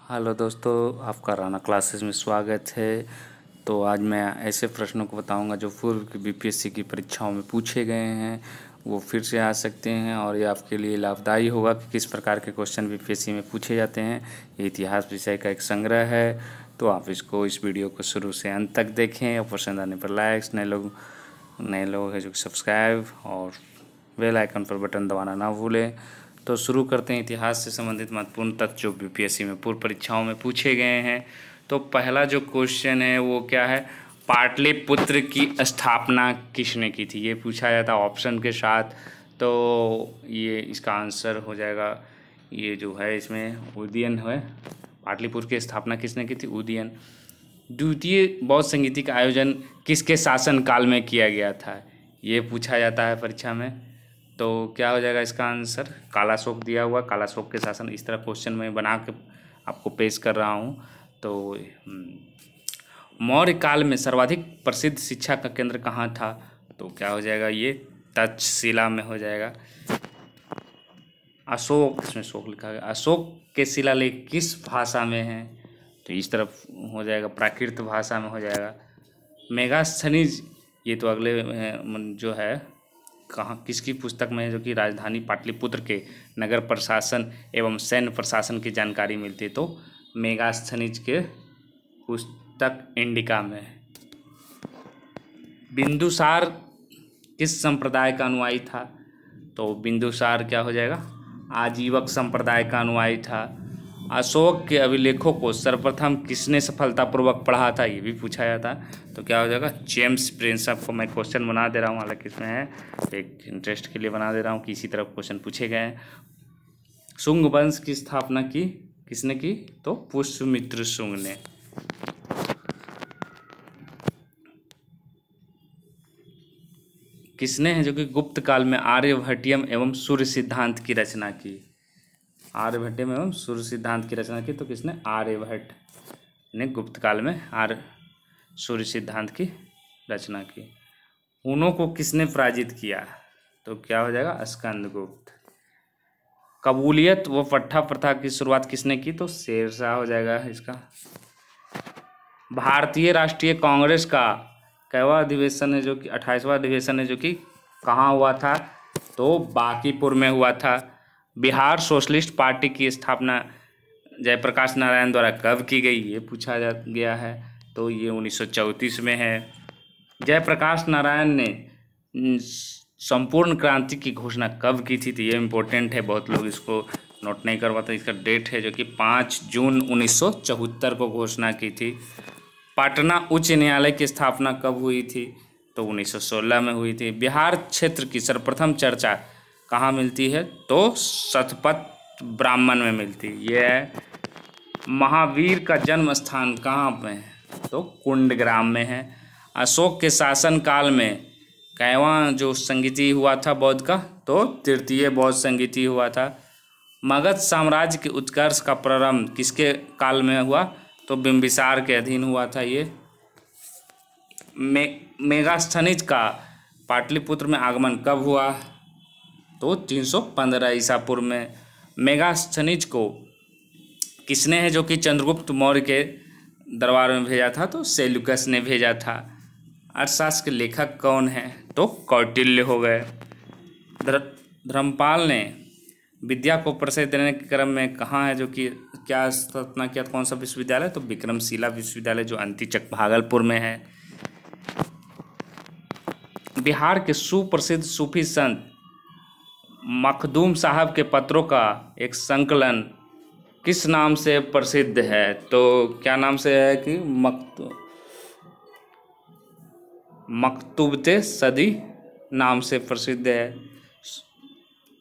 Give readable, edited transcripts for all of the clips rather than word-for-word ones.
Hello दोस्तों, आपका Rana classes में स्वागत है। तो आज मैं ऐसे प्रश्नों को बताऊंगा जो पूर्व की बीपीएससी की परीक्षाओं में पूछे गए हैं। वो फिर से आ सकते हैं और ये आपके लिए लाभदायी होगा कि किस प्रकार के क्वेश्चन बीपीएससी में पूछे जाते हैं। ये इतिहास विषय का एक संग्रह है, तो आप इस वीडियो को शुरू से अंत तक देखें और पसंद आने पर लाइक्स, नए लोग हैं जो सब्सक्राइब और बेल आइकन पर बटन दबाना ना भूलें। तो शुरू करते हैं इतिहास से संबंधित महत्वपूर्ण तथ्य जो बीपीएससी में पूर्व परीक्षाओं में पूछे गए हैं। तो पहला जो क्वेश्चन है वो क्या है, पाटलिपुत्र की स्थापना किसने की थी, ये पूछा जाता है ऑप्शन के साथ। तो ये इसका आंसर हो जाएगा, ये जो है इसमें उदयन है। पाटलिपुत्र की स्थापना किसने की थी? उदयन। द्वितीय बौद्ध संगीति का आयोजन किसके शासन काल में किया गया था, ये पूछा जाता है परीक्षा में। तो क्या हो जाएगा इसका आंसर? कालाशोक दिया हुआ, कालाशोक के शासन। इस तरह क्वेश्चन मैं बना के आपको पेश कर रहा हूँ। तो मौर्य काल में सर्वाधिक प्रसिद्ध शिक्षा का केंद्र कहाँ था? तो क्या हो जाएगा, ये तक्षशिला में हो जाएगा। अशोक, इसमें शोक लिखा गया। अशोक के शिलालेख किस भाषा में है? तो इस तरफ हो जाएगा, प्राकृत भाषा में हो जाएगा। मेगास्थनीज, ये तो अगले जो है कहाँ किसकी पुस्तक में है, जो कि राजधानी पाटलिपुत्र के नगर प्रशासन एवं सैन्य प्रशासन की जानकारी मिलती है। तो मेगास्थनीज के पुस्तक इंडिका में। बिंदुसार किस संप्रदाय का अनुयायी था? तो बिंदुसार क्या हो जाएगा, आजीवक संप्रदाय का अनुयायी था। अशोक के अभिलेखों को सर्वप्रथम किसने सफलतापूर्वक पढ़ा था, ये भी पूछा जाता है। तो क्या हो जाएगा, जेम्स प्रिंस। आपको मैं क्वेश्चन बना दे रहा हूँ, हालांकि इसमें है एक इंटरेस्ट के लिए बना दे रहा हूँ कि इसी तरह क्वेश्चन पूछे गए हैं। शुंग वंश की स्थापना की किसने की? तो पुष्यमित्र शुंग ने। किसने है जो कि गुप्त काल में आर्यभट्टियम एवं सूर्य सिद्धांत की रचना की? आर्यभट्टियम एवं सूर्य सिद्धांत की रचना की। तो किसने? आर्यभट्ट ने गुप्त काल में सूर्य सिद्धांत की रचना की। हुनों को किसने पराजित किया? तो क्या हो जाएगा, स्कंदगुप्त। कबूलियत व पट्टा प्रथा की शुरुआत किसने की? तो शेरशाह हो जाएगा इसका। भारतीय राष्ट्रीय कांग्रेस का कैवा अधिवेशन है, जो कि 28वां अधिवेशन है, जो कि कहाँ हुआ था? तो बांकीपुर में हुआ था। बिहार सोशलिस्ट पार्टी की स्थापना जयप्रकाश नारायण द्वारा कब की गई, ये पूछा गया है। तो ये 1934 में है। जयप्रकाश नारायण ने संपूर्ण क्रांति की घोषणा कब की थी? तो ये इम्पोर्टेंट है, बहुत लोग इसको नोट नहीं कर पाते। इसका डेट है जो कि 5 जून 1974 को घोषणा की थी। पटना उच्च न्यायालय की स्थापना कब हुई थी? तो 1916 में हुई थी। बिहार क्षेत्र की सर्वप्रथम चर्चा कहाँ मिलती है? तो शतपथ ब्राह्मण में मिलती है। ये है। महावीर का जन्म स्थान कहाँ पे है? तो कुंडग्राम में है। अशोक के शासन काल में कैवां जो संगीति हुआ था बौद्ध का? तो तृतीय बौद्ध संगीति हुआ था। मगध साम्राज्य के उत्कर्ष का प्रारंभ किसके काल में हुआ? तो बिंबिसार के अधीन हुआ था। ये मेगास्थनीज का पाटलिपुत्र में आगमन कब हुआ? तो 315 ईसा पूर्व में। मेगास्थनीज को किसने है जो कि चंद्रगुप्त मौर्य के दरबार में भेजा था? तो सेल्यूकस ने भेजा था। अर्थशास्त्र के लेखक कौन है? तो कौटिल्य हो गए। धर्मपाल ने विद्या को प्रसिद्ध देने के क्रम में कहाँ है जो कि क्या स्थापना किया? कौन सा विश्वविद्यालय? तो विक्रमशिला विश्वविद्यालय, जो अंतिचक भागलपुर में है। बिहार के सुप्रसिद्ध सूफी संत मखदूम साहब के पत्रों का एक संकलन किस नाम से प्रसिद्ध है? तो क्या नाम से है कि मकतूबते सदी नाम से प्रसिद्ध है।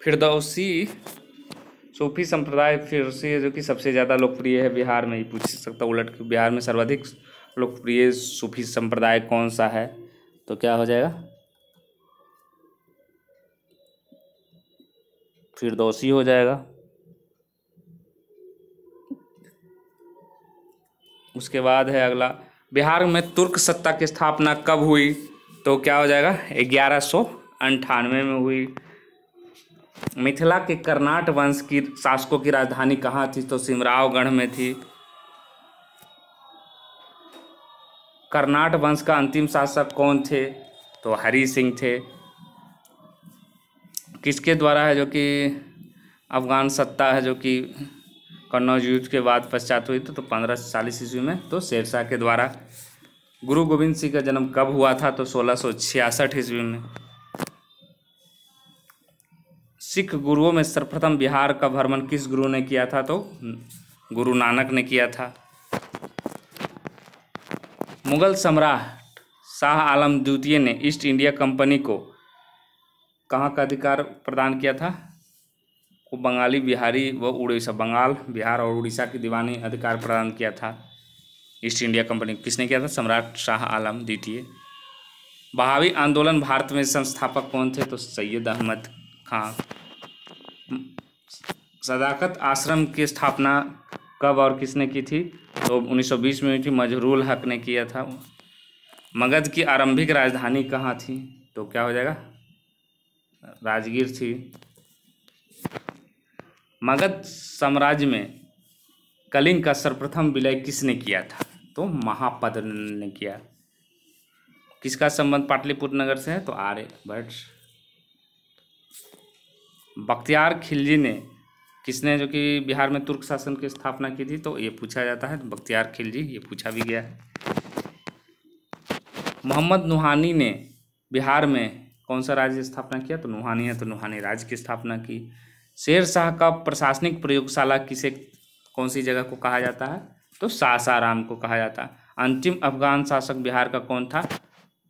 फिरदौसी सूफी संप्रदाय फिरदौसी है जो कि सबसे ज़्यादा लोकप्रिय है बिहार में। ही पूछ सकता उलट के बिहार में सर्वाधिक लोकप्रिय सूफी संप्रदाय कौन सा है? तो क्या हो जाएगा, फिरदौसी हो जाएगा। उसके बाद है अगला, बिहार में तुर्क सत्ता की स्थापना कब हुई? तो क्या हो जाएगा, 1198 में हुई। मिथिला के कर्नाट वंश की शासकों की राजधानी कहाँ थी? तो सिमरावगढ़ में थी। कर्नाट वंश का अंतिम शासक कौन थे? तो हरि सिंह थे। किसके द्वारा है जो कि अफगान सत्ता है जो कि कन्नौज युद्ध के बाद पश्चात हुई थी? तो 1540 ईस्वी में, तो शेरशाह के द्वारा। गुरु गोविंद सिंह का जन्म कब हुआ था? तो 1666 ईस्वी में। सिख गुरुओं में सर्वप्रथम बिहार का भ्रमण किस गुरु ने किया था? तो गुरु नानक ने किया था। मुगल सम्राट शाह आलम द्वितीय ने ईस्ट इंडिया कंपनी को कहाँ का अधिकार प्रदान किया था? वो बंगाली, बिहारी व उड़ीसा, बंगाल, बिहार और उड़ीसा की दीवानी अधिकार प्रदान किया था ईस्ट इंडिया कंपनी। किसने किया था? सम्राट शाह आलम द्वितीय। बहावी आंदोलन भारत में संस्थापक कौन थे? तो सैयद अहमद खां। सदाकत आश्रम की स्थापना कब और किसने की थी? तो 1920 में हुई थी, मजहरूल हक ने किया था। मगध की आरंभिक राजधानी कहाँ थी? तो क्या हो जाएगा? राजगीर थी। मगध साम्राज्य में कलिंग का सर्वप्रथम विलय किसने किया था? तो महापद्म ने किया। किसका संबंध पाटलिपुत्र नगर से है? तो आर्यभट्ट। बख्तियार खिलजी ने किसने जो कि बिहार में तुर्क शासन की स्थापना की थी? तो ये पूछा जाता है, बख्तियार खिलजी, ये पूछा भी गया है। मोहम्मद नुहानी ने बिहार में कौन सा राज्य स्थापना किया? तो नुहानी है, तो नुहानी राज्य की स्थापना की। शेर शाह का प्रशासनिक प्रयोगशाला किसे, कौन सी जगह को कहा जाता है? तो सासाराम को कहा जाता है। अंतिम अफगान शासक बिहार का कौन था?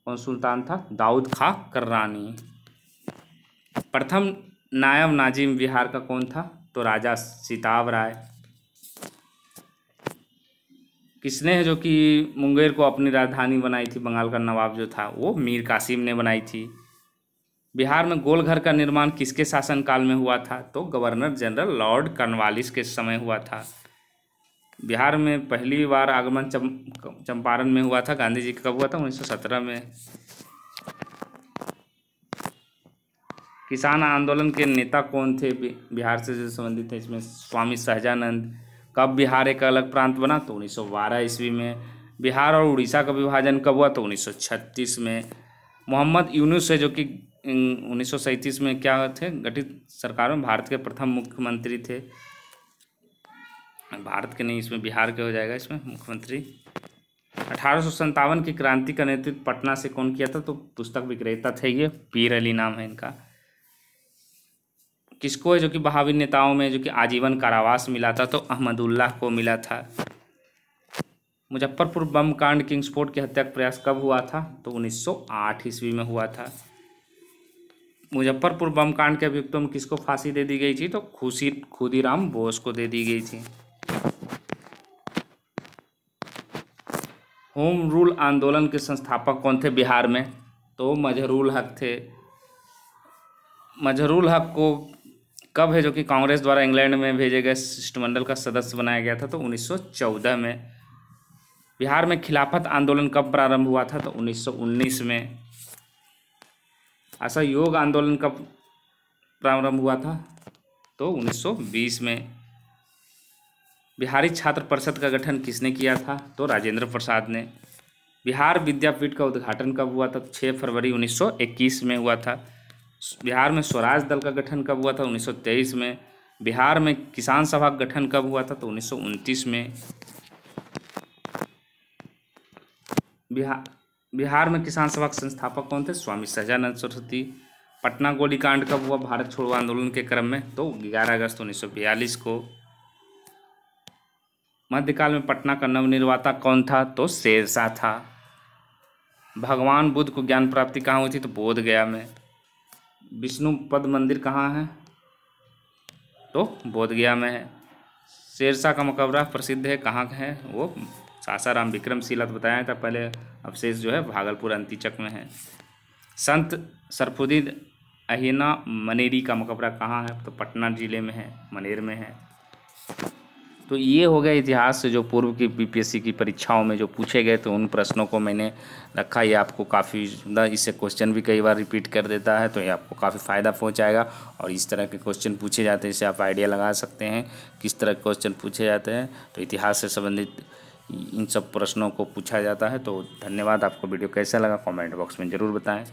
कौन सुल्तान था? दाऊद खां कर्रानी। प्रथम नायब नाजिम बिहार का कौन था? तो राजा सिताब राय। किसने है जो कि मुंगेर को अपनी राजधानी बनाई थी? बंगाल का नवाब जो था वो मीर कासिम ने बनाई थी। बिहार में गोलघर का निर्माण किसके शासनकाल में हुआ था? तो गवर्नर जनरल लॉर्ड कॉर्नवालिस के समय हुआ था। बिहार में पहली बार आगमन चंपारण में हुआ था। गांधी जी का कब हुआ था? 1917 में। किसान आंदोलन के नेता कौन थे बिहार से जो संबंधित थे? इसमें स्वामी सहजानंद। कब बिहार एक अलग प्रांत बना? तो 1912 ईस्वी में। बिहार और उड़ीसा का विभाजन कब हुआ? तो 1936 में। मोहम्मद यूनुस है जो कि 1937 में क्या थे? गठित सरकार में भारत के प्रथम मुख्यमंत्री थे। भारत के नहीं, इसमें बिहार के हो जाएगा इसमें मुख्यमंत्री। 1857 की क्रांति का नेतृत्व पटना से कौन किया था? तो पुस्तक विक्रेता थे ये, पीर अली नाम है इनका। किसको है जो कि बहावी नेताओं में जो कि आजीवन कारावास मिला था? तो अहमदुल्लाह को मिला था। मुजफ्फरपुर बम कांड, किंग्सफोर्ड की हत्या का प्रयास कब हुआ था? तो 1908 ईस्वी में हुआ था। मुजफ्फरपुर बम कांड के अभियुक्तों में किसको फांसी दे दी गई थी? तो खुदीराम बोस को दे दी गई थी। होम रूल आंदोलन के संस्थापक कौन थे बिहार में? तो मजहरूल हक थे। मजहरूल हक को कब है जो कि कांग्रेस द्वारा इंग्लैंड में भेजे गए शिष्टमंडल का सदस्य बनाया गया था? तो 1914 में। बिहार में खिलाफत आंदोलन कब प्रारंभ हुआ था? तो 1919 में। असहयोग आंदोलन कब प्रारंभ हुआ था? तो 1920 में। बिहारी छात्र परिषद का गठन किसने किया था? तो राजेंद्र प्रसाद ने। बिहार विद्यापीठ का उद्घाटन कब हुआ था? 6 फरवरी 1921 में हुआ था। बिहार में स्वराज दल का गठन कब हुआ था? 1923 में। बिहार में किसान सभा का गठन कब हुआ था? तो 1929 में। बिहार में किसान सभा के संस्थापक कौन थे? स्वामी सहजानंद सरस्वती। पटना गोलीकांड कब हुआ भारत छोड़ो आंदोलन के क्रम में? तो 11 अगस्त 1942 को। मध्यकाल में पटना का नवनिर्माता कौन था? तो शेरशाह था। भगवान बुद्ध को ज्ञान प्राप्ति कहाँ हुई थी? तो बोध गया में। विष्णु पद मंदिर कहाँ है? तो बोध गया में है। शेरशाह का मकबरा प्रसिद्ध है, कहाँ है वो? सासाराम। विक्रमशिला तो बताया था पहले, अवशेष जो है भागलपुर अंतीचक में है। संत सरफुद्दीन अहिना मनेरी का मकबरा कहाँ है? तो पटना जिले में है, मनेर में है। तो ये हो गया इतिहास से जो पूर्व की बीपीएससी की परीक्षाओं में जो पूछे गए तो उन प्रश्नों को मैंने रखा। ये आपको काफ़ी, इससे क्वेश्चन भी कई बार रिपीट कर देता है, तो ये आपको काफ़ी फ़ायदा पहुंचाएगा। और इस तरह के क्वेश्चन पूछे जाते हैं, इससे आप आइडिया लगा सकते हैं किस तरह के क्वेश्चन पूछे जाते हैं। तो इतिहास से संबंधित इन सब प्रश्नों को पूछा जाता है। तो धन्यवाद। आपको वीडियो कैसा लगा कमेंट बॉक्स में ज़रूर बताएं।